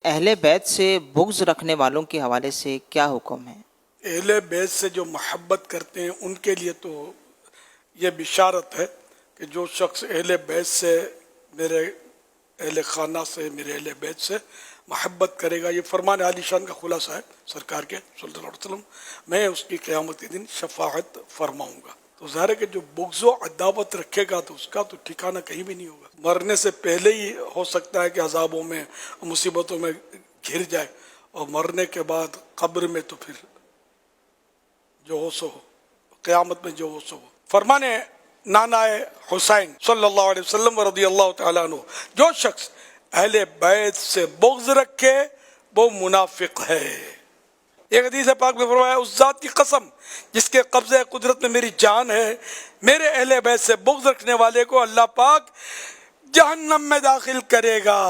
اہل بیت سے بغض رکھنے والوں کے حوالے سے کیا حکم ہے؟ اہل بیت سے جو محبت کرتے ہیں ان کے لیے تو یہ بشارت ہے کہ جو شخص اہل بیت سے، میرے اہل خانہ سے، میرے اہل بیت سے محبت کرے گا، یہ فرمان عالی شان کا خلاصہ ہے سرکار کے صلی اللہ علیہ وسلم، میں اس کی قیامت کے دن شفاعت فرماؤں گا۔ تو ظاہر ہے کہ جو بغض و عداوت رکھے گا تو اس کا تو ٹھکانہ کہیں بھی نہیں ہوگا، مرنے سے پہلے ہی ہو سکتا ہے کہ عذابوں میں، مصیبتوں میں گھر جائے، اور مرنے کے بعد قبر میں تو پھر جو ہو سو ہو، قیامت میں جو ہو سو ہو۔ فرمانے نانا حسین صلی اللہ علیہ وسلم رضی اللہ تعالیٰ عنہ، جو شخص اہل بیت سے بغض رکھے وہ منافق ہے۔ ایک حدیث پاک میں فرمایا، اس ذات کی قسم جس کے قبضہ قدرت میں میری جان ہے، میرے اہل بیت سے بغض رکھنے والے کو اللہ پاک جہنم میں داخل کرے گا۔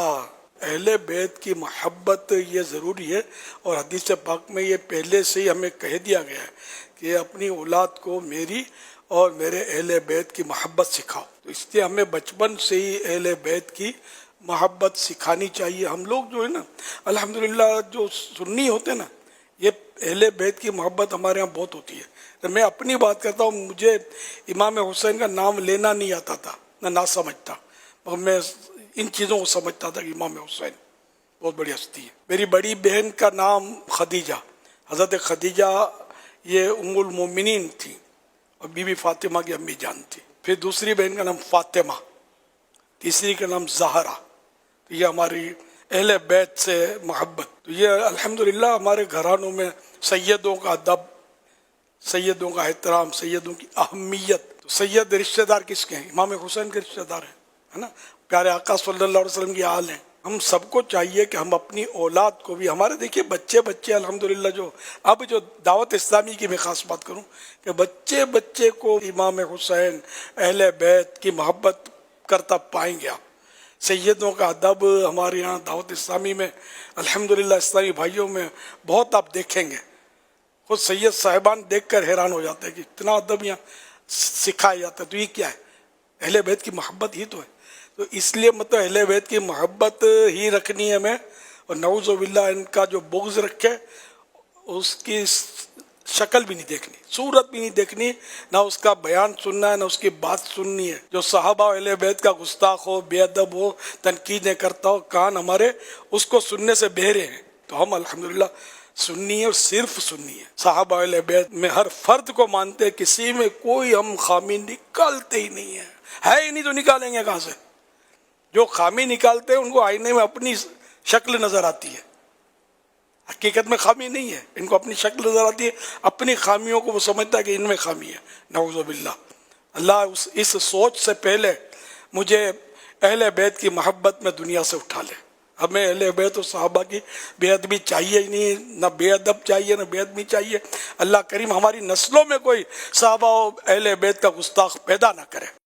اہل بیت کی محبت یہ ضروری ہے، اور حدیث پاک میں یہ پہلے سے ہی ہمیں کہہ دیا گیا ہے کہ اپنی اولاد کو میری اور میرے اہل بیت کی محبت سکھاؤ۔ تو اس لیے ہمیں بچپن سے ہی اہل بیت کی محبت سکھانی چاہیے۔ ہم لوگ جو ہے نا الحمدللہ جو سنی ہوتے ہیں نا، یہ اہل بیت کی محبت ہمارے یہاں بہت ہوتی ہے۔ میں اپنی بات کرتا ہوں، مجھے امام حسین کا نام لینا نہیں آتا تھا، نہ سمجھتا، اور میں ان چیزوں کو سمجھتا تھا کہ امام حسین بہت بڑی ہستی ہے۔ میری بڑی بہن کا نام خدیجہ، حضرت خدیجہ یہ ام المومنین تھی، اور بی بی فاطمہ کی امی جان تھی۔ پھر دوسری بہن کا نام فاطمہ، تیسری کا نام زہرا۔ تو یہ ہماری اہل بیت سے محبت، تو یہ الحمدللہ ہمارے گھرانوں میں سیدوں کا ادب، سیدوں کا احترام، سیدوں کی اہمیت۔ تو سید رشتہ دار کس کے ہیں؟ امام حسین کے رشتہ دار ہیں، ہے نا، پیارے آقا صلی اللہ علیہ وسلم کی آل ہیں۔ ہم سب کو چاہیے کہ ہم اپنی اولاد کو بھی، ہمارے دیکھیے بچے الحمدللہ جو دعوت اسلامی کی میں خاص بات کروں کہ بچے کو امام حسین اہل بیت کی محبت کرتا پائیں گے آپ۔ سیدوں کا ادب ہمارے یہاں دعوت اسلامی میں الحمدللہ اسلامی بھائیوں میں بہت آپ دیکھیں گے، خود سید صاحبان دیکھ کر حیران ہو جاتے ہیں کہ اتنا ادب یہاں سکھایا جاتا ہے۔ تو یہ کیا ہے؟ اہل بیت کی محبت ہی تو ہے۔ تو اس لیے مطلب اہل بیت کی محبت ہی رکھنی ہے ہمیں، اور نعوذ باللہ ان کا جو بغض رکھے اس کی شکل بھی نہیں دیکھنی، صورت بھی نہیں دیکھنی، نہ اس کا بیان سننا ہے، نہ اس کی بات سننی ہے۔ جو صحابہ اہل بیت کا گستاخ ہو، بے ادب ہو، تنقیدیں کرتا ہو، کان ہمارے اس کو سننے سے بہرے ہیں۔ تو ہم الحمدللہ سننی ہے، اور صرف سننی ہے۔ صحابہ اہل بیت میں ہر فرد کو مانتے ہیں، کسی میں کوئی ہم خامی نکالتے ہی نہیں ہے ہی نہیں، تو نکالیں گے کہاں سے؟ جو خامی نکالتے ہیں ان کو آئینے میں اپنی شکل نظر آتی ہے، حقیقت میں خامی نہیں ہے، ان کو اپنی شکل نظر آتی ہے، اپنی خامیوں کو وہ سمجھتا ہے کہ ان میں خامی ہے۔ نعوذ باللہ، اللہ اس سوچ سے پہلے مجھے اہل بیت کی محبت میں دنیا سے اٹھا لے۔ ہمیں اہل بیت و صحابہ کی بے ادبی چاہیے ہی نہیں، نہ بے ادب چاہیے، نہ بے ادبی چاہیے۔ اللہ کریم ہماری نسلوں میں کوئی صحابہ و اہل بیت کا گستاخ پیدا نہ کرے۔